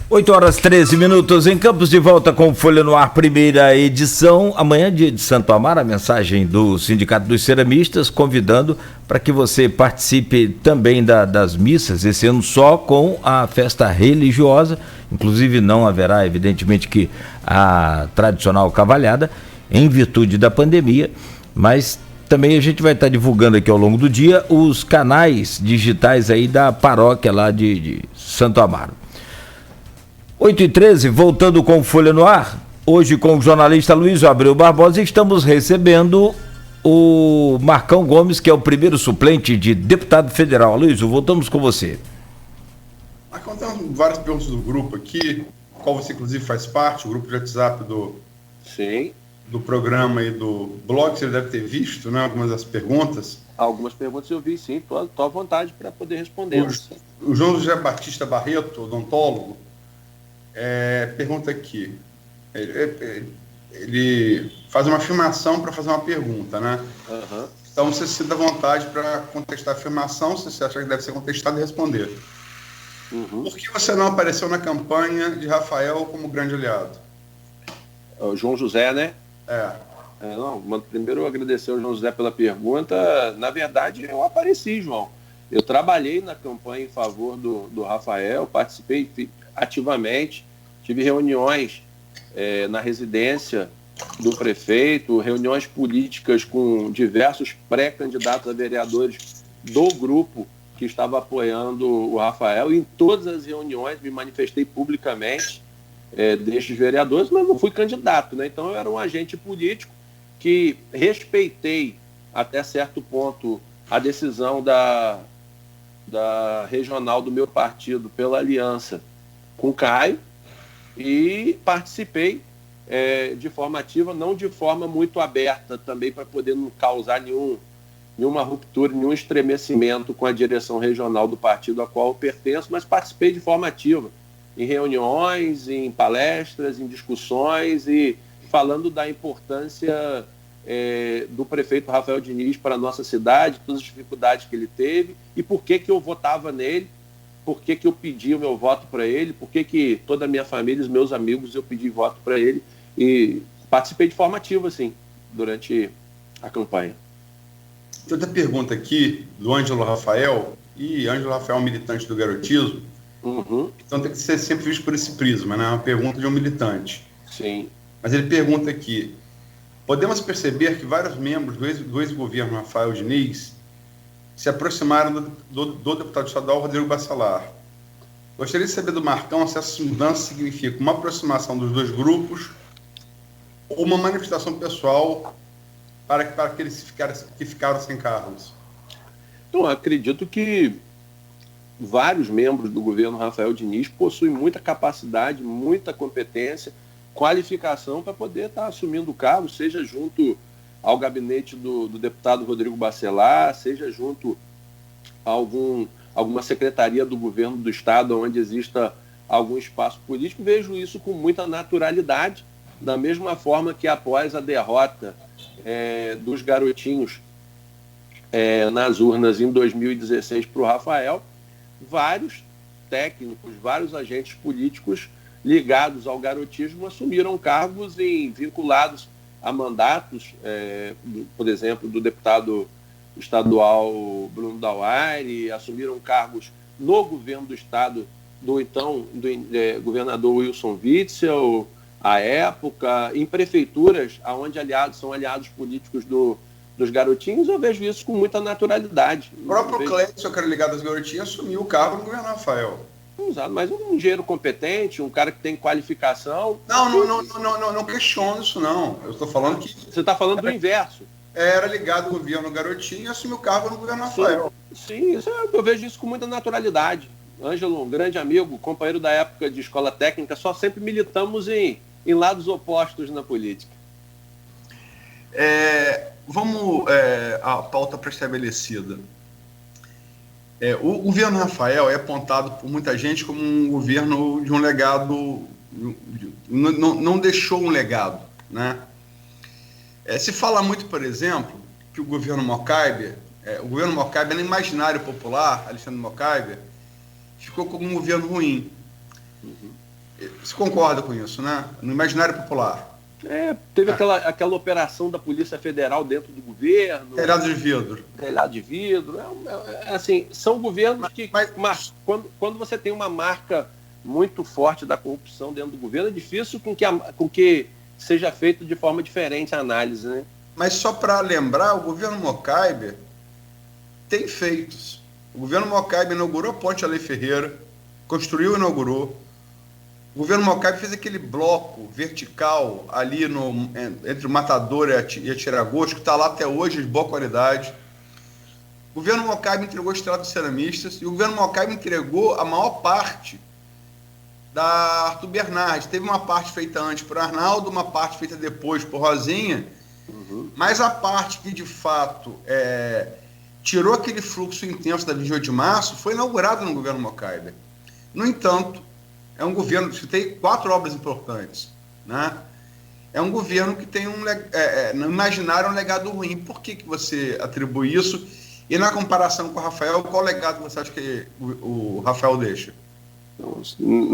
8h13 em Campos, de volta com Folha no Ar, primeira edição. Amanhã, dia de Santo Amaro, a mensagem do Sindicato dos Ceramistas, convidando para que você participe também das missas, esse ano só com a festa religiosa. Inclusive não haverá, evidentemente, que a tradicional cavalhada, em virtude da pandemia, mas também a gente vai estar divulgando aqui ao longo do dia os canais digitais aí da paróquia lá de Santo Amaro. 8h13, voltando com Folha no Ar, hoje com o jornalista Luiz Abreu Barbosa, estamos recebendo o Marcão Gomes, que é o primeiro suplente de deputado federal. Luiz, voltamos com você. Marcão, tem várias perguntas do grupo aqui, qual você inclusive faz parte, o grupo de WhatsApp do programa e do blog, você deve ter visto, né, algumas das perguntas. Algumas perguntas eu vi, sim, estou à vontade para poder responder. O João José Batista Barreto, odontólogo, pergunta aqui, ele faz uma afirmação para fazer uma pergunta, né? Uhum. Então você se dá vontade para contestar a afirmação, se você acha que deve ser contestado, e responder. Uhum. Por que você não apareceu na campanha de Rafael como grande aliado? O João José, né? Primeiro eu agradecer ao João José pela pergunta. Na verdade, eu apareci, João. Eu trabalhei na campanha em favor do Rafael, participei ativamente, tive reuniões na residência do prefeito, reuniões políticas com diversos pré-candidatos a vereadores do grupo que estava apoiando o Rafael. Em todas as reuniões me manifestei publicamente destes vereadores, mas não fui candidato, né? Então eu era um agente político que respeitei até certo ponto a decisão da regional do meu partido pela aliança com o Caio, e participei de forma ativa, não de forma muito aberta também, para poder não causar nenhuma ruptura, nenhum estremecimento com a direção regional do partido a qual eu pertenço, mas participei de forma ativa em reuniões, em palestras, em discussões, e falando da importância do prefeito Rafael Diniz para a nossa cidade, todas as dificuldades que ele teve e por que eu votava nele, por que eu pedi o meu voto para ele, por que toda a minha família, os meus amigos, eu pedi voto para ele, e participei de forma ativa, assim, durante a campanha. Tem outra pergunta aqui do Ângelo Rafael, e Ângelo Rafael é um militante do garotismo. Uhum. Então tem que ser sempre visto por esse prisma, né? Uma pergunta de um militante. Sim. Mas ele pergunta aqui: podemos perceber que vários membros do ex-governo Rafael Diniz se aproximaram do deputado estadual Rodrigo Bacelar. Gostaria de saber do Marcão se essa mudança significa uma aproximação dos dois grupos ou uma manifestação pessoal para aqueles que ficaram sem cargos. Então, acredito que vários membros do governo Rafael Diniz possuem muita capacidade, muita competência, qualificação para poder estar assumindo o cargo, seja junto ao gabinete do deputado Rodrigo Bacelar, seja junto a alguma secretaria do governo do estado onde exista algum espaço político. Vejo isso com muita naturalidade, da mesma forma que após a derrota dos garotinhos nas urnas em 2016 para o Rafael, vários técnicos, vários agentes políticos ligados ao garotismo assumiram cargos vinculados a mandatos, por exemplo, do deputado estadual Bruno Dauaire, assumiram cargos no governo do estado do governador Wilson Witzel, à época, em prefeituras onde são aliados políticos dos garotinhos. Eu vejo isso com muita naturalidade. O próprio Clécio, que era ligado às garotinhas, assumiu o cargo no governo Rafael. Exato, mas um engenheiro competente, um cara que tem qualificação... Não questiono isso, não. Eu estou falando que... Você está falando do inverso. Era ligado ao governo Garotinho e assumiu o cargo no governo Rafael. Sim, eu vejo isso com muita naturalidade. Ângelo, um grande amigo, companheiro da época de escola técnica, só sempre militamos em lados opostos na política. Vamos à pauta pré-estabelecida. O governo Rafael é apontado por muita gente como um governo de um legado, não deixou um legado, né? Se fala muito, por exemplo, que o governo Mocaibe, no imaginário popular, Alexandre Mocaibe, ficou como um governo ruim. Você concorda com isso, né? No imaginário popular. Teve aquela operação da Polícia Federal dentro do governo. Telhado de vidro. Telhado de vidro. Assim, são governos que, quando você tem uma marca muito forte da corrupção dentro do governo, é difícil com que seja feito de forma diferente a análise, né? Mas só para lembrar, o governo Mocaibe tem feitos. O governo Mocaibe inaugurou a Ponte Alei Ferreira, construiu e inaugurou. O governo Mocaibe fez aquele bloco vertical ali entre o Matador e a Tiragosto, que está lá até hoje de boa qualidade. O governo Mocaibe entregou o Estrada dos Ceramistas e o governo Mocaibe entregou a maior parte da Arthur Bernardes. Teve uma parte feita antes por Arnaldo, uma parte feita depois por Rosinha, mas a parte que de fato tirou aquele fluxo intenso da 28 de março foi inaugurada no governo Mocaibe. No entanto, é um governo que tem 4 obras importantes, né? É um governo que tem no imaginário um legado ruim. Por que você atribui isso? E na comparação com o Rafael, qual legado você acha que o Rafael deixa? Então,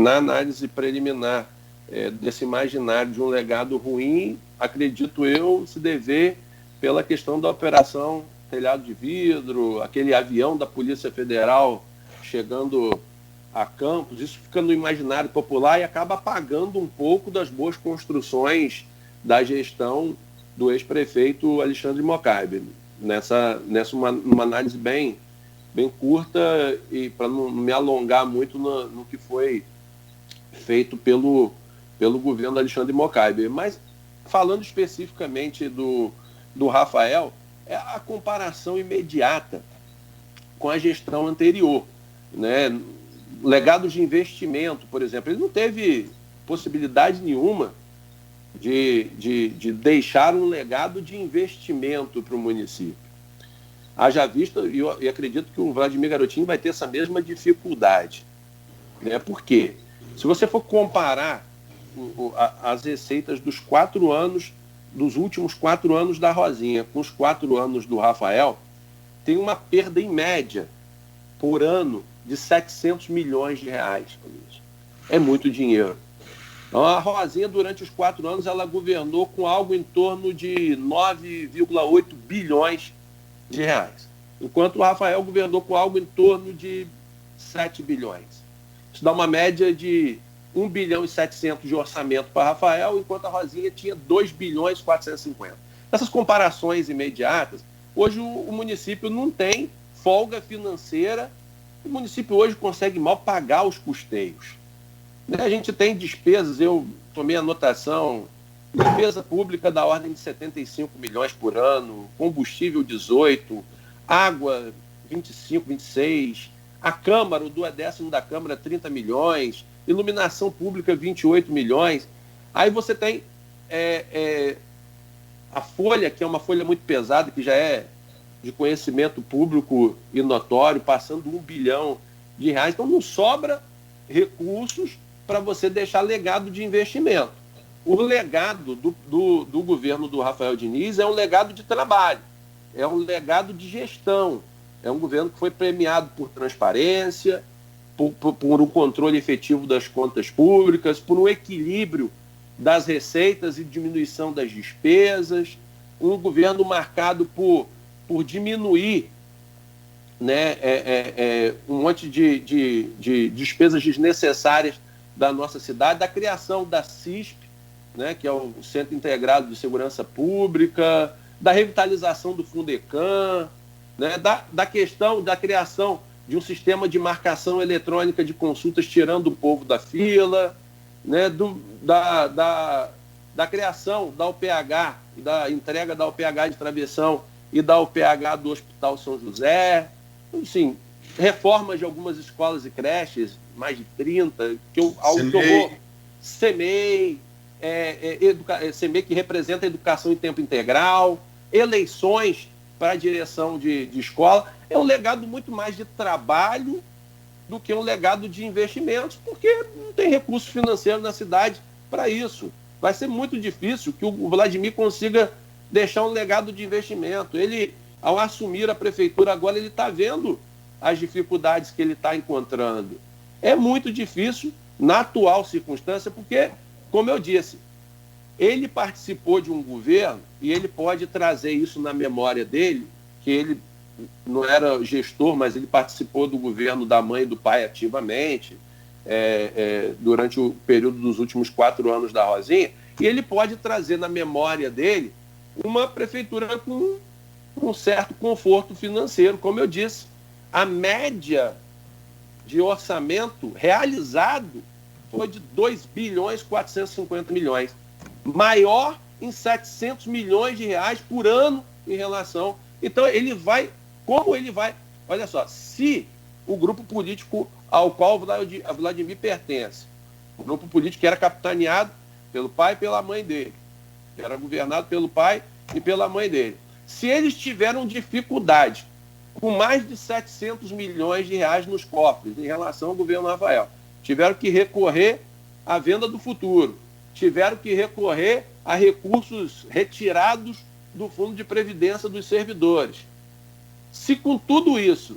na análise preliminar desse imaginário de um legado ruim, acredito eu se dever pela questão da operação Telhado de Vidro, aquele avião da Polícia Federal chegando a Campos. Isso fica no imaginário popular e acaba apagando um pouco das boas construções da gestão do ex-prefeito Alexandre Mocaibe. Nessa uma análise bem curta, e para não me alongar muito no que foi feito pelo governo Alexandre Mocaibe. Mas, falando especificamente do Rafael, é a comparação imediata com a gestão anterior, né? Legados de investimento, por exemplo, ele não teve possibilidade nenhuma de deixar um legado de investimento para o município. Haja vista, e acredito que o Vladimir Garotinho vai ter essa mesma dificuldade, né? Por quê? Se você for comparar as receitas dos últimos 4 anos da Rosinha com os 4 anos do Rafael, tem uma perda em média por ano de 700 milhões de reais. É muito dinheiro. Então, a Rosinha, durante os 4 anos, ela governou com algo em torno de 9,8 bilhões de reais, enquanto o Rafael governou com algo em torno de 7 bilhões. Isso dá uma média de 1 bilhão e 700 de orçamento para Rafael, enquanto a Rosinha tinha 2 bilhões e 450. Essas comparações imediatas, hoje o município não tem folga financeira. O município hoje consegue mal pagar os custeios. A gente tem despesas, eu tomei anotação, despesa pública da ordem de 75 milhões por ano, combustível 18, água 25, 26, a Câmara, o duodécimo da Câmara 30 milhões, iluminação pública 28 milhões. Aí você tem a folha, que é uma folha muito pesada, que já é de conhecimento público e notório, passando 1 bilhão de reais. Então não sobra recursos para você deixar legado de investimento. O legado do governo do Rafael Diniz é um legado de trabalho, é um legado de gestão, é um governo que foi premiado por transparência, por um controle efetivo das contas públicas, por um equilíbrio das receitas e diminuição das despesas, um governo marcado por diminuir, né, um monte de despesas desnecessárias da nossa cidade, da criação da CISP, né, que é o Centro Integrado de Segurança Pública, da revitalização do Fundecam, né, da questão da criação de um sistema de marcação eletrônica de consultas, tirando o povo da fila, né, da criação da UPH, da entrega da UPH de Travessão e da UPH do Hospital São José, assim, reformas de algumas escolas e creches, mais de 30, SEMEI, SEMEI, que representa a educação em tempo integral, eleições para a direção de escola. É um legado muito mais de trabalho do que um legado de investimentos, porque não tem recurso financeiro na cidade para isso. Vai ser muito difícil que o Vladimir consiga deixar um legado de investimento. Ele, ao assumir a prefeitura agora, ele está vendo as dificuldades que ele está encontrando. É muito difícil na atual circunstância, porque, como eu disse, ele participou de um governo e ele pode trazer isso na memória dele, que ele não era gestor, mas ele participou do governo da mãe e do pai ativamente, durante o período dos últimos 4 anos da Rosinha, e ele pode trazer na memória dele uma prefeitura com um certo conforto financeiro. Como eu disse, a média de orçamento realizado foi de 2 bilhões 450 milhões, maior em 700 milhões de reais por ano em relação. Então ele vai, olha só, se o grupo político ao qual Vladimir pertence, o grupo político que era capitaneado pelo pai e pela mãe dele, que era governado pelo pai e pela mãe dele, se eles tiveram dificuldade com mais de 700 milhões de reais nos cofres em relação ao governo Rafael, tiveram que recorrer à venda do futuro, tiveram que recorrer a recursos retirados do Fundo de Previdência dos servidores. Se com tudo isso,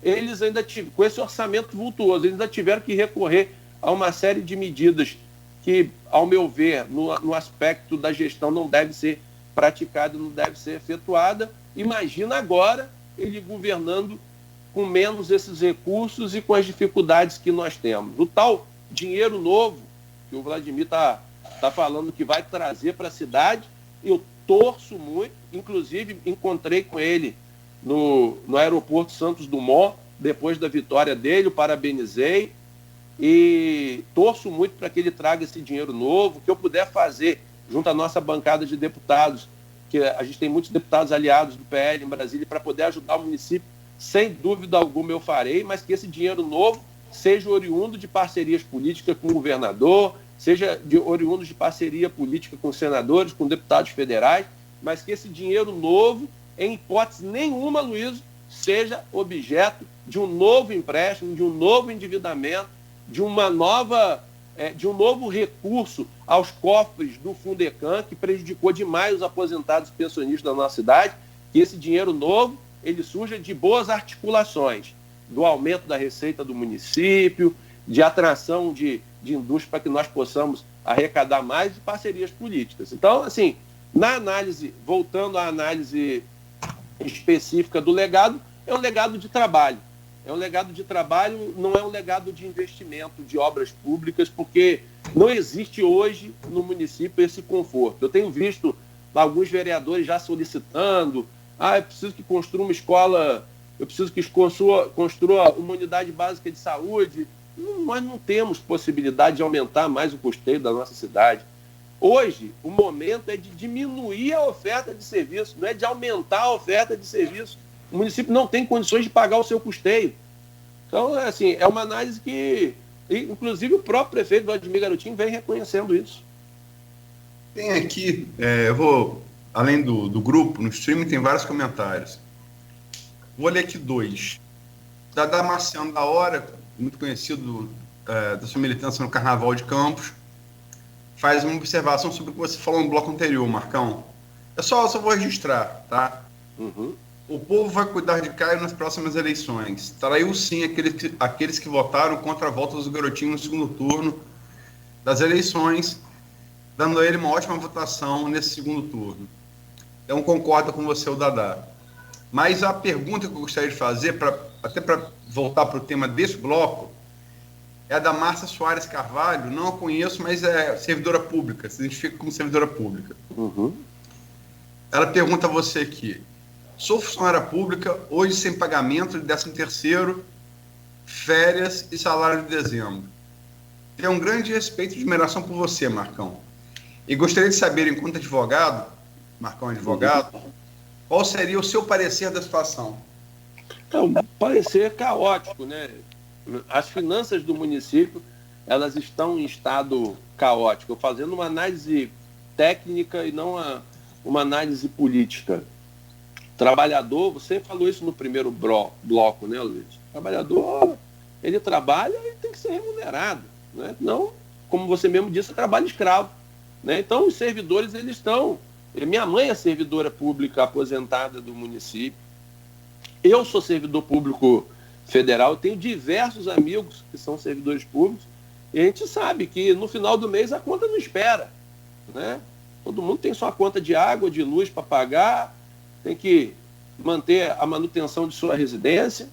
eles ainda tiveram, com esse orçamento vultuoso, eles ainda tiveram que recorrer a uma série de medidas que, ao meu ver, no aspecto da gestão não deve ser praticada, não deve ser efetuada, imagina agora ele governando com menos esses recursos e com as dificuldades que nós temos. O tal dinheiro novo que o Vladimir está falando que vai trazer para a cidade, eu torço muito, inclusive encontrei com ele no aeroporto Santos Dumont, depois da vitória dele, o parabenizei e torço muito para que ele traga esse dinheiro novo, que eu puder fazer junto à nossa bancada de deputados, que a gente tem muitos deputados aliados do PL em Brasília, para poder ajudar o município, sem dúvida alguma eu farei, mas que esse dinheiro novo seja oriundo de parcerias políticas com o governador, seja oriundo de parceria política com senadores, com deputados federais, mas que esse dinheiro novo, em hipótese nenhuma, Luiz, seja objeto de um novo empréstimo, de um novo endividamento, de um novo recurso aos cofres do Fundecam, que prejudicou demais os aposentados e pensionistas da nossa cidade, que esse dinheiro novo ele surja de boas articulações, do aumento da receita do município, de atração de indústria para que nós possamos arrecadar mais de parcerias políticas. Então, assim, na análise, voltando à análise específica do legado, é um legado de trabalho. É um legado de trabalho, não é um legado de investimento de obras públicas, porque não existe hoje no município esse conforto. Eu tenho visto alguns vereadores já solicitando, eu preciso que construa uma escola, eu preciso que construa uma unidade básica de saúde. Nós não temos possibilidade de aumentar mais o custeio da nossa cidade. Hoje, o momento é de diminuir a oferta de serviço, não é de aumentar a oferta de serviço. O município não tem condições de pagar o seu custeio. Então, assim, é uma análise que, inclusive, o próprio prefeito Vladimir Garotinho vem reconhecendo isso. Tem aqui, eu vou, além do grupo, no streaming tem vários comentários. Vou ler aqui 2. Da Damasceno da Hora, muito conhecido da sua militância no Carnaval de Campos, faz uma observação sobre o que você falou no bloco anterior, Marcão. Eu só vou registrar, tá? Uhum. O povo vai cuidar de Caio nas próximas eleições. Traiu sim aqueles que votaram contra a volta do Garotinho no segundo turno das eleições, dando a ele uma ótima votação nesse segundo turno. Então concordo com você, o Dadá. Mas a pergunta que eu gostaria de fazer, até para voltar para o tema desse bloco, é a da Márcia Soares Carvalho. Não a conheço, mas é servidora pública, se identifica como servidora pública. Uhum. Ela pergunta a você aqui: sou funcionária pública, hoje sem pagamento de 13º, férias e salário de dezembro. Tenho um grande respeito e admiração por você, Marcão. E gostaria de saber, enquanto advogado, Marcão advogado, qual seria o seu parecer da situação? É um parecer caótico, né? As finanças do município, elas estão em estado caótico, fazendo uma análise técnica e não uma análise política. Trabalhador, você falou isso no primeiro bloco, né, Luiz? Trabalhador, ele trabalha e tem que ser remunerado, né? Não, como você mesmo disse, é trabalho escravo, né? Então, os servidores, eles estão... Minha mãe é servidora pública aposentada do município. Eu sou servidor público federal, eu tenho diversos amigos que são servidores públicos E a gente sabe que no final do mês a conta não espera, né? Todo mundo tem sua conta de água, de luz para pagar, tem que manter a manutenção de sua residência,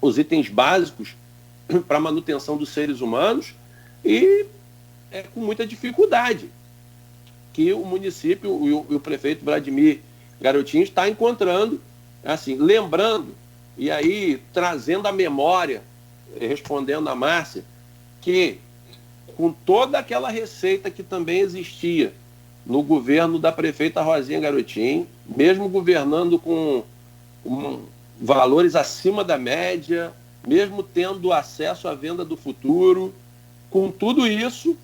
os itens básicos para a manutenção dos seres humanos, e é com muita dificuldade que o município e o prefeito Vladimir Garotinho está encontrando, assim, lembrando, e aí trazendo à memória, respondendo a Márcia, que com toda aquela receita que também existia no governo da prefeita Rosinha Garotinho, mesmo governando com valores acima da média, mesmo tendo acesso à venda do futuro, com tudo isso,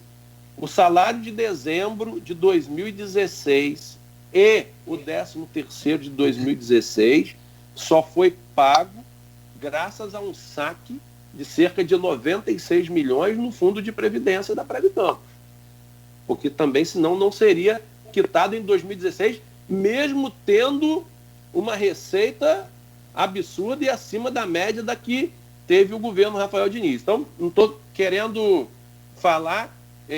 o salário de dezembro de 2016 e o 13º de 2016 só foi pago graças a um saque de cerca de 96 milhões no fundo de previdência da Previcampos. Porque também, senão, não seria quitado em 2016, mesmo tendo uma receita absurda e acima da média da que teve o governo Rafael Diniz. Então, não estou querendo falar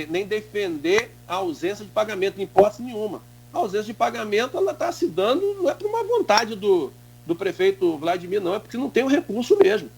nem defender a ausência de pagamento, em hipótese nenhuma. A ausência de pagamento ela está se dando, não é por uma vontade do prefeito Vladimir, não, é porque não tem o recurso mesmo.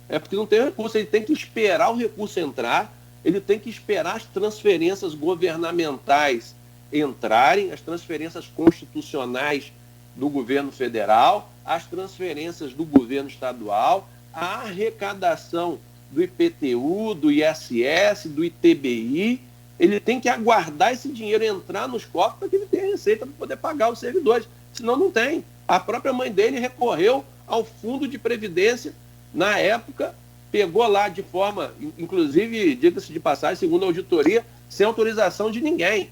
É porque não tem o recurso, ele tem que esperar o recurso entrar, ele tem que esperar as transferências governamentais entrarem, as transferências constitucionais do governo federal, as transferências do governo estadual, a arrecadação do IPTU, do ISS, do ITBI, ele tem que aguardar esse dinheiro entrar nos cofres para que ele tenha receita para poder pagar os servidores, senão não tem. A própria mãe dele recorreu ao fundo de previdência, na época, pegou lá de forma, inclusive, diga-se de passagem, segundo a auditoria, sem autorização de ninguém,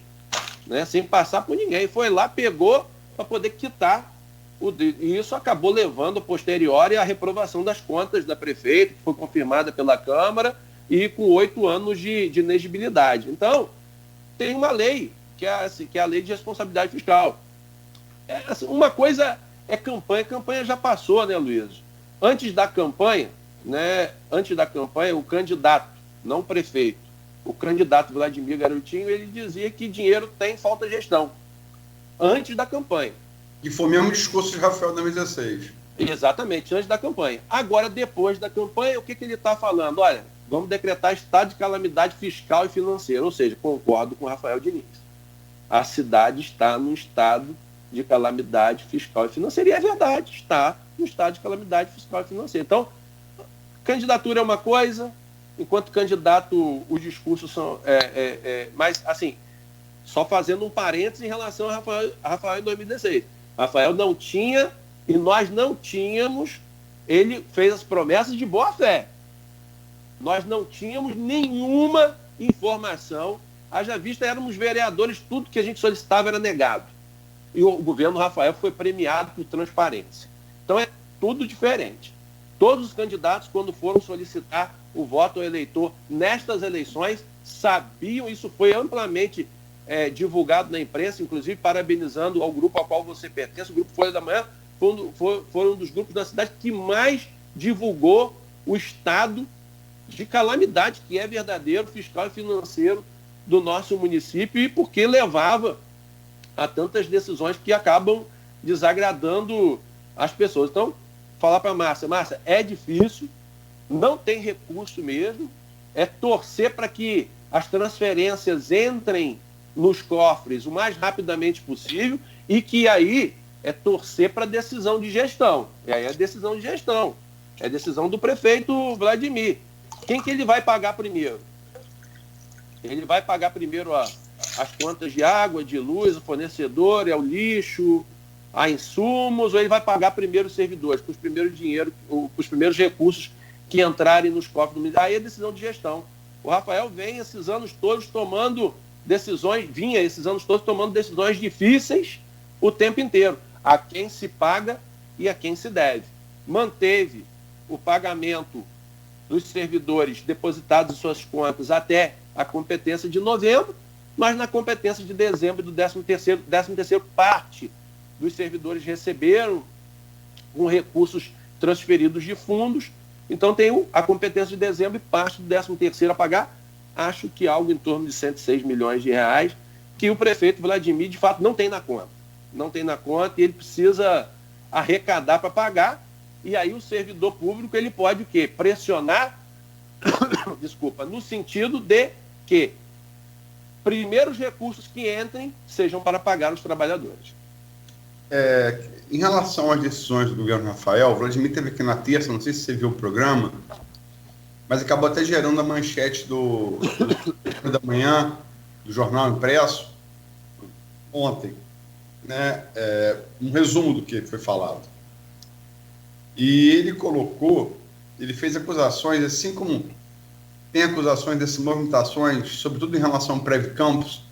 né? Sem passar por ninguém. Foi lá, pegou para poder quitar. E isso acabou levando, a posteriori, à reprovação das contas da prefeita, que foi confirmada pela Câmara, e com 8 anos de inegibilidade. Então, tem uma lei, que é a lei de responsabilidade fiscal. Uma coisa é campanha. Campanha já passou, né, Luiz? Antes da campanha, o candidato, não o prefeito, o candidato Vladimir Garotinho, ele dizia que dinheiro tem, falta gestão. Antes da campanha. E foi o mesmo discurso de Rafael 2016. Exatamente, antes da campanha. Agora, depois da campanha, o que ele está falando? Olha, vamos decretar estado de calamidade fiscal e financeira. Ou seja, concordo com o Rafael Diniz. A cidade está num estado de calamidade fiscal e financeira. E é verdade, está no estado de calamidade fiscal e financeira. Então, candidatura é uma coisa, enquanto candidato os discursos são... mas, assim, só fazendo um parênteses em relação a Rafael em 2016. Rafael não tinha, e nós não tínhamos, ele fez as promessas de boa fé. Nós não tínhamos nenhuma informação, haja vista, éramos vereadores, tudo que a gente solicitava era negado. E o governo Rafael foi premiado por transparência. Então é tudo diferente. Todos os candidatos, quando foram solicitar o voto ao eleitor nestas eleições, sabiam, isso foi amplamente divulgado na imprensa, inclusive parabenizando ao grupo ao qual você pertence, o Grupo Folha da Manhã, foi um dos grupos da cidade que mais divulgou o estado de calamidade, que é verdadeiro, fiscal e financeiro do nosso município, e porque levava a tantas decisões que acabam desagradando as pessoas. Então, falar para a Márcia, é difícil, não tem recurso mesmo, é torcer para que as transferências entrem nos cofres o mais rapidamente possível e que aí é torcer para decisão de gestão. E aí é decisão de gestão, é decisão do prefeito Vladimir. Quem que ele vai pagar primeiro? Ele vai pagar primeiro as contas de água, de luz, o fornecedor, o lixo, a insumos, ou ele vai pagar primeiro os servidores, com os primeiros recursos que entrarem nos cofres do município? Aí é decisão de gestão. O Rafael vem esses anos todos tomando decisões difíceis o tempo inteiro, a quem se paga e a quem se deve. Manteve o pagamento dos servidores depositados em suas contas até a competência de novembro, mas na competência de dezembro do 13º, parte dos servidores receberam com recursos transferidos de fundos, então tem a competência de dezembro e parte do 13º a pagar acho que algo em torno de 106 milhões de reais, que o prefeito Vladimir, de fato, não tem na conta. Não tem na conta e ele precisa arrecadar para pagar. E aí o servidor público ele pode o quê? Pressionar, desculpa, no sentido de que primeiros recursos que entrem sejam para pagar os trabalhadores. Em relação às decisões do governo Rafael, o Vladimir teve aqui na terça, não sei se você viu o programa, mas acabou até gerando a manchete do da manhã, do jornal impresso, ontem, né? Um resumo do que foi falado. E ele fez acusações, assim como tem acusações dessas movimentações, sobretudo em relação ao Prev Campos,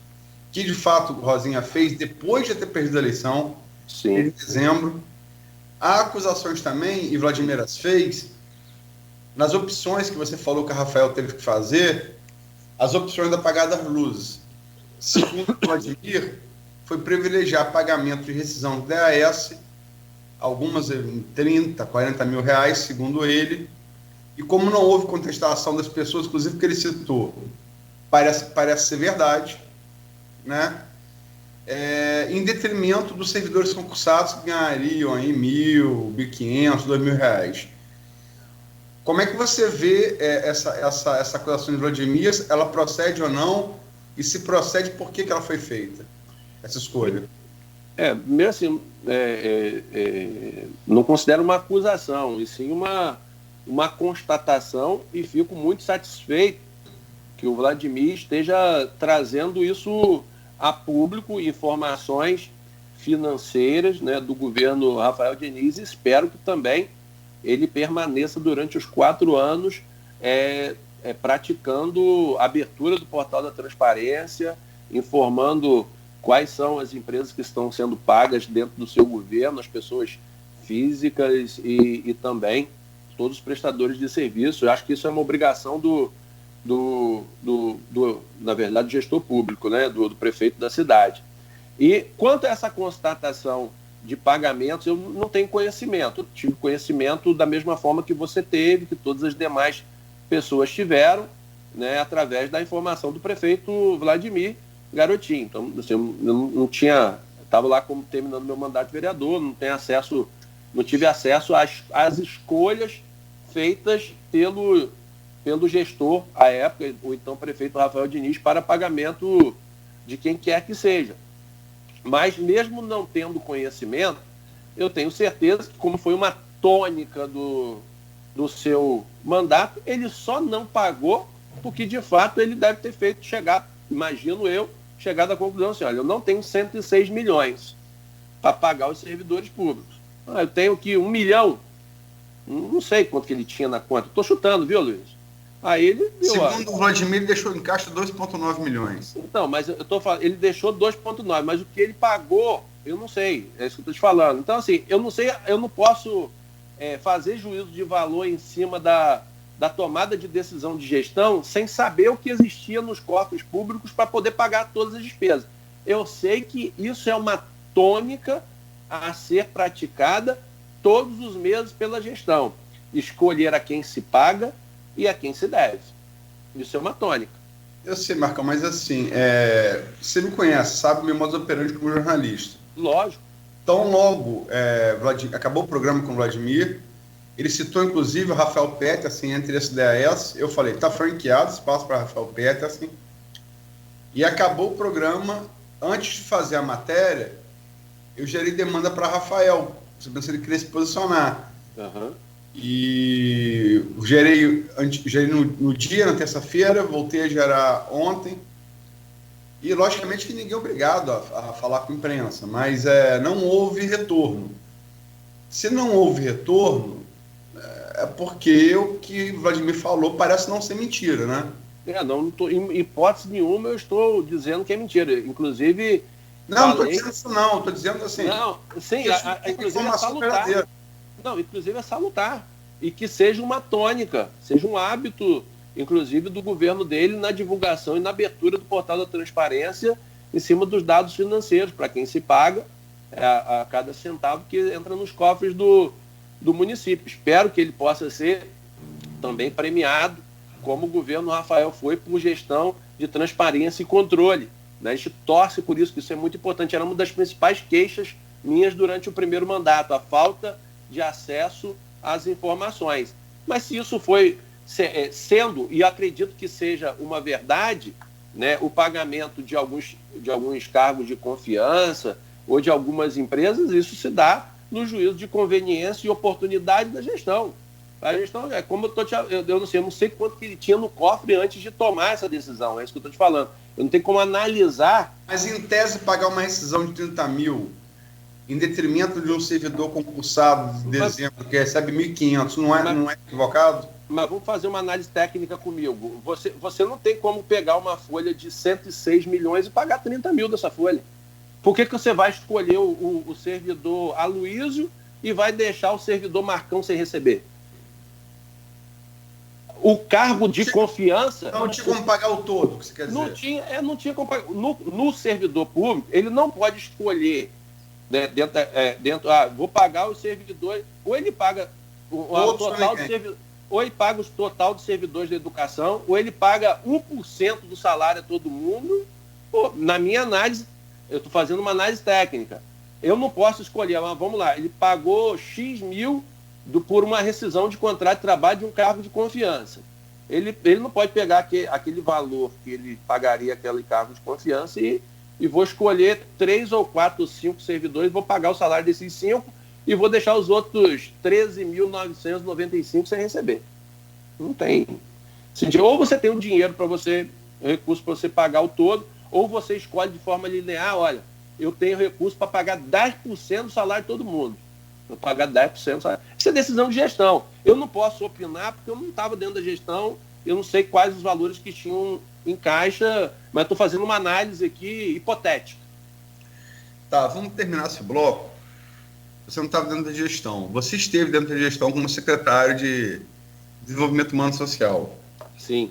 que de fato o Rosinha fez depois de ter perdido a eleição, Sim. em dezembro. Há acusações também, e Vladimir as fez, nas opções que você falou que a Rafael teve que fazer, as opções de apagar das luzes. Segundo Vladimir, foi privilegiar pagamento de rescisão de DAS, algumas em 30, 40 mil reais, segundo ele, e como não houve contestação das pessoas, inclusive que ele citou, parece ser verdade, né? Em detrimento dos servidores concursados que ganhariam aí 1.000, 1.500, 2.000 reais. Como é que você vê essa acusação de Vladimir? Ela procede ou não? E se procede, por que ela foi feita, essa escolha? Primeiro assim, não considero uma acusação, e sim uma constatação, e fico muito satisfeito que o Vladimir esteja trazendo isso a público, informações financeiras, né, do governo Rafael Diniz. Espero que também ele permaneça durante os 4 anos praticando a abertura do portal da transparência, informando quais são as empresas que estão sendo pagas dentro do seu governo, as pessoas físicas e também todos os prestadores de serviço. Eu acho que isso é uma obrigação na verdade, do gestor público, né, do prefeito da cidade. E quanto a essa constatação de pagamentos, eu não tenho conhecimento. Eu tive conhecimento da mesma forma que você teve, que todas as demais pessoas tiveram, né, através da informação do prefeito Vladimir Garotinho. Então, assim, eu não tinha, estava lá como terminando meu mandato de vereador, não tive acesso às escolhas feitas pelo gestor, à época, o então prefeito Rafael Diniz, para pagamento de quem quer que seja. Mas, mesmo não tendo conhecimento, eu tenho certeza que, como foi uma tônica do seu mandato, ele só não pagou porque, de fato, ele deve ter chegado à conclusão assim, olha, eu não tenho 106 milhões para pagar os servidores públicos. Eu tenho aqui 1 milhão, não sei quanto que ele tinha na conta, estou chutando, viu, Luiz? Aí ele deu, segundo o Vladimir, ele deixou em caixa 2,9 milhões. Então, mas eu tô falando, ele deixou 2,9, mas o que ele pagou, eu não sei. É isso que eu estou te falando. Então, assim, eu não sei, eu não posso fazer juízo de valor em cima da tomada de decisão de gestão sem saber o que existia nos cofres públicos para poder pagar todas as despesas. Eu sei que isso é uma tônica a ser praticada todos os meses pela gestão. Escolher a quem se paga e a quem se deve. Isso é uma tônica. Eu sei, Marcão, mas assim, você me conhece, sabe o meu modus operandi como jornalista. Lógico. Então, logo, acabou o programa com o Vladimir, ele citou, inclusive, o Rafael Petersen entre esse DAS. Eu falei, está franqueado, espaço para Rafael Petersen. E acabou o programa, antes de fazer a matéria, eu gerei demanda para Rafael, sabendo se ele queria se posicionar. Uhum. E gerei no dia, na terça-feira, voltei a gerar ontem. E, logicamente, que ninguém é obrigado a falar com a imprensa, mas não houve retorno. Se não houve retorno, é porque o que o Vladimir falou parece não ser mentira, né? Não tô, em hipótese nenhuma eu estou dizendo que é mentira. Inclusive... Não estou dizendo isso não, estou dizendo assim... Não, sim, inclusive é salutar. Não, inclusive é salutar. E que seja uma tônica, seja um hábito, inclusive, do governo dele na divulgação e na abertura do portal da transparência em cima dos dados financeiros, para quem se paga a cada centavo que entra nos cofres do município. Espero que ele possa ser também premiado como o governo Rafael foi por gestão de transparência e controle. Né? A gente torce por isso, que isso é muito importante. Era uma das principais queixas minhas durante o primeiro mandato, a falta de acesso às informações. Mas se isso foi sendo, e acredito que seja uma verdade, né, o pagamento de alguns cargos de confiança ou de algumas empresas, isso se dá no juízo de conveniência e oportunidade da gestão. A gestão, como eu não sei quanto que ele tinha no cofre antes de tomar essa decisão, é isso que eu estou te falando. Eu não tenho como analisar. Mas em tese, pagar uma rescisão de 30 mil em detrimento de um servidor concursado de dezembro que recebe 1.500, não é equivocado? Mas vamos fazer uma análise técnica comigo. Você não tem como pegar uma folha de 106 milhões e pagar 30 mil dessa folha. Por que você vai escolher o servidor Aloysio e vai deixar o servidor Marcão sem receber? O cargo de confiança... Não tinha como pagar o todo, que você quer dizer? Não tinha como pagar. No servidor público, ele não pode escolher, né, vou pagar os servidores, ou ele paga o total do servidor, ou ele paga o total dos servidores da educação, ou ele paga 1% do salário a todo mundo. Na minha análise, eu estou fazendo uma análise técnica. Eu não posso escolher, mas vamos lá, ele pagou X mil por uma rescisão de contrato de trabalho de um cargo de confiança. Ele não pode pegar aquele valor que ele pagaria aquele cargo de confiança e vou escolher 3 ou 4 ou 5 servidores, vou pagar o salário desses 5 e vou deixar os outros 13.995 sem receber. Não tem sentido. Ou você tem um dinheiro para você, recurso para você pagar o todo, ou você escolhe de forma linear, olha, eu tenho recurso para pagar 10% do salário de todo mundo. Eu pagar 10% do salário. Isso é decisão de gestão. Eu não posso opinar porque eu não estava dentro da gestão, eu não sei quais os valores que tinham em caixa, mas estou fazendo uma análise aqui hipotética. Tá, vamos terminar esse bloco. Você não estava dentro da gestão. Você esteve dentro da gestão como secretário de Desenvolvimento Humano e Social. Sim.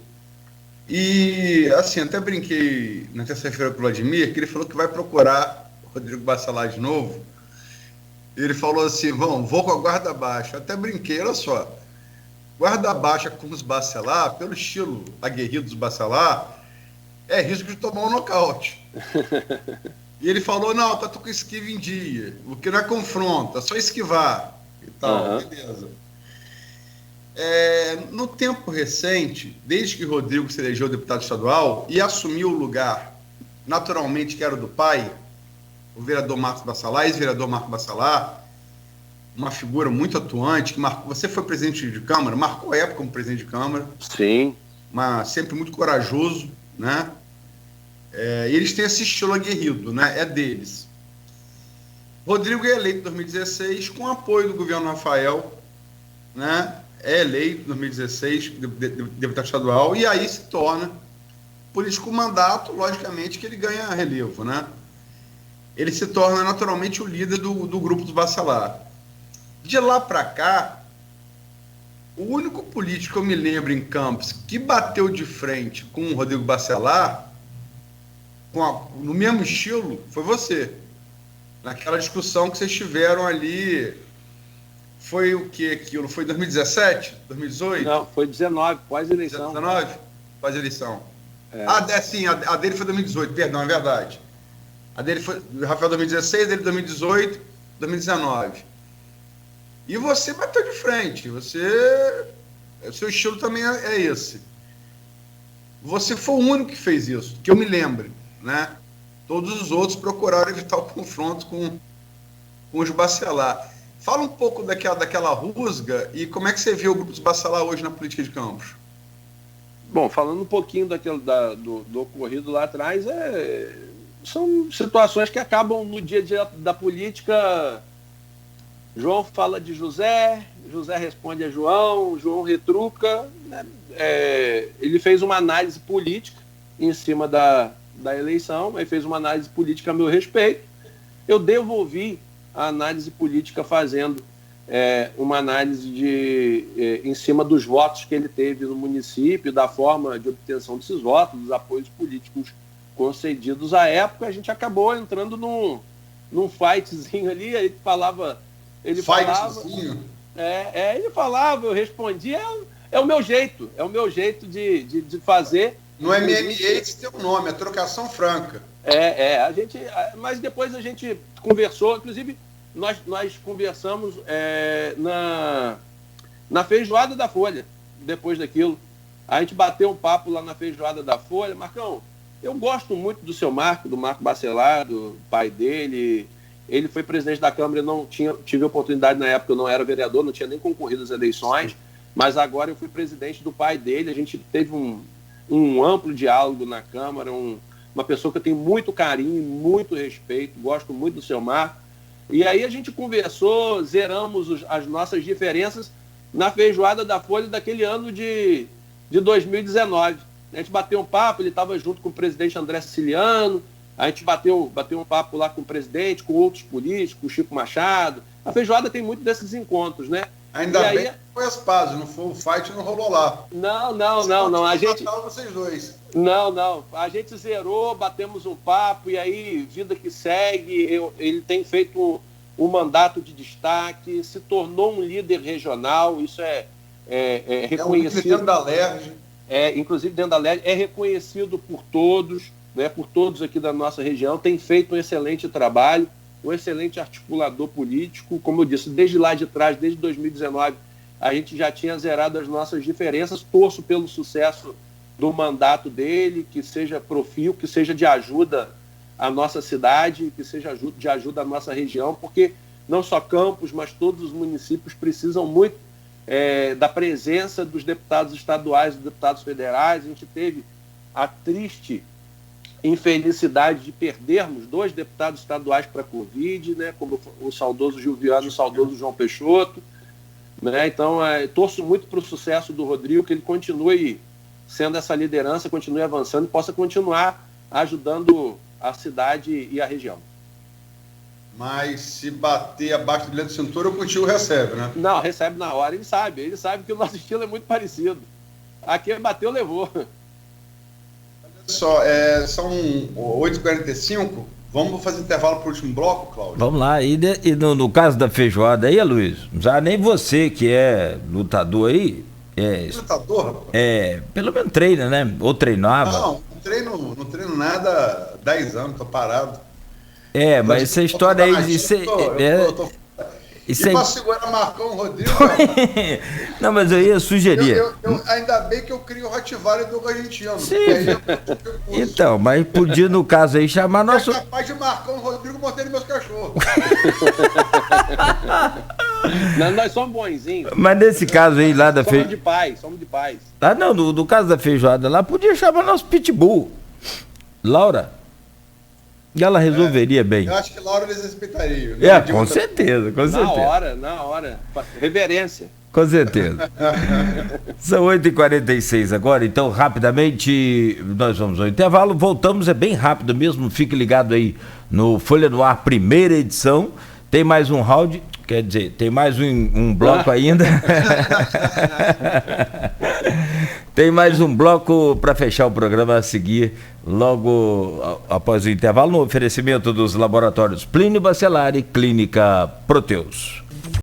E, assim, até brinquei na terça-feira com o Vladimir, que ele falou que vai procurar o Rodrigo Bacelar de novo. Ele falou assim, vou com a guarda baixa. Até brinquei, olha só. Guarda baixa com os Bacelar, pelo estilo aguerrido dos Bacelar, é risco de tomar um nocaute. E ele falou, não, tá com esquiva em dia, o que não é confronto, é só esquivar e tal, beleza. No tempo recente, desde que Rodrigo se elegeu deputado estadual e assumiu o lugar, naturalmente, que era o do pai, o vereador Marcos Bacelar, ex-vereador Marcos Bacelar, uma figura muito atuante, que marcou, você foi presidente de Câmara, marcou a época como presidente de Câmara. Sim. Mas sempre muito corajoso, né? E eles têm esse estilo aguerrido, né? É deles. Rodrigo é eleito em 2016 com apoio do governo Rafael, né? É eleito em 2016 deputado estadual e aí se torna político mandato, logicamente que ele ganha relevo, né? Ele se torna naturalmente o líder do grupo dos Bacelar. De lá para cá, o único político que eu me lembro em Campos que bateu de frente com o Rodrigo Bacelar, no mesmo estilo, foi você. Naquela discussão que vocês tiveram ali, foi o que aquilo? Foi 2017? 2018? Não, foi 19, pós-eleição. 19? Pós-eleição. Sim, a dele foi 2018, perdão, é verdade. A dele foi Rafael 2016, dele 2018, 2019. E você bateu de frente. O seu estilo também é esse. Você foi o único que fez isso, que eu me lembre, né? Todos os outros procuraram evitar o confronto com os Bacelar. Fala um pouco daquela rusga e como é que você vê o grupo dos Bacelar hoje na política de Campos. Bom, falando um pouquinho do ocorrido lá atrás, são situações que acabam no dia a dia da política. João fala de José, José responde a João, João retruca, né? Ele fez uma análise política em cima da eleição, ele fez uma análise política a meu respeito. Eu devolvi a análise política fazendo uma análise em cima dos votos que ele teve no município, da forma de obtenção desses votos, dos apoios políticos concedidos à época. A gente acabou entrando num fightzinho ali, ele falava, eu respondia, É o meu jeito de fazer. No MMA tem um nome, é trocação franca. Mas depois a gente conversou, inclusive nós conversamos na feijoada da Folha, depois daquilo. A gente bateu um papo lá na feijoada da Folha. Marcão, eu gosto muito do seu Marco, do Marco Bacelar, do pai dele. Ele foi presidente da Câmara, eu não tive oportunidade na época, eu não era vereador, não tinha nem concorrido às eleições, mas agora eu fui presidente do pai dele. A gente teve um amplo diálogo na Câmara, uma pessoa que eu tenho muito carinho, muito respeito, gosto muito do seu Marco. E aí a gente conversou, zeramos as nossas diferenças na feijoada da Folha daquele ano de 2019. A gente bateu um papo, ele estava junto com o presidente André Siciliano, a gente bateu um papo lá com o presidente, com outros políticos, com o Chico Machado. A feijoada tem muito desses encontros, né? Ainda bem que foi as pazes, não foi o fight, não rolou lá. Não. A gente... vocês dois. Não. A gente zerou, batemos um papo, e aí, vida que segue, ele tem feito um mandato de destaque, se tornou um líder regional, isso é reconhecido. Dentro da LERJ. Inclusive dentro da LERJ, é reconhecido por todos, né, por todos aqui da nossa região, tem feito um excelente trabalho, um excelente articulador político. Como eu disse, desde lá de trás, desde 2019, a gente já tinha zerado as nossas diferenças. Torço pelo sucesso do mandato dele, que seja profícuo, que seja de ajuda à nossa cidade, que seja de ajuda à nossa região, porque não só Campos, mas todos os municípios precisam muito da presença dos deputados estaduais e dos deputados federais. A gente teve a triste infelicidade de perdermos 2 deputados estaduais para a Covid, né, como o saudoso Gilviano e o saudoso João Peixoto, né? Então, torço muito para o sucesso do Rodrigo, que ele continue sendo essa liderança, continue avançando e possa continuar ajudando a cidade e a região. Mas se bater abaixo do leito de cintura, o Coutinho recebe, né? Não, recebe na hora, ele sabe que o nosso estilo é muito parecido. Aqui bateu, levou. Só, são 8h45, vamos fazer intervalo para o último bloco, Cláudio? Vamos lá, e no caso da feijoada aí, Luiz, já nem você que é lutador aí, lutador, rapaz? Pelo menos treina, né? Ou treinava. Não treino nada há 10 anos, tô parado. Mas essa história aí, E para segurar Marcão Rodrigo. Não, mas eu ia sugerir. Ainda bem que eu crio o Rottweiler do argentino. Sim. Então, mas podia, no caso aí, chamar nosso. É capaz de Marcão Rodrigo mordendo meus cachorros. Não, nós somos bonzinhos. Mas nesse caso aí, lá da feijoada. Somos de paz. Ah, não, no caso da feijoada lá, podia chamar nosso pitbull. Laura. E ela resolveria bem. Eu acho que Laura eles respeitariam. Com certeza, com certeza. Na hora. Reverência. Com certeza. São 8h46 agora, então rapidamente nós vamos ao intervalo. Voltamos, é bem rápido mesmo. Fique ligado aí no Folha no Ar, primeira edição. Tem mais um round, quer dizer, tem mais um bloco ainda. Tem mais um bloco para fechar o programa a seguir, logo após o intervalo, no oferecimento dos laboratórios Plínio Bacelar e Clínica Proteus.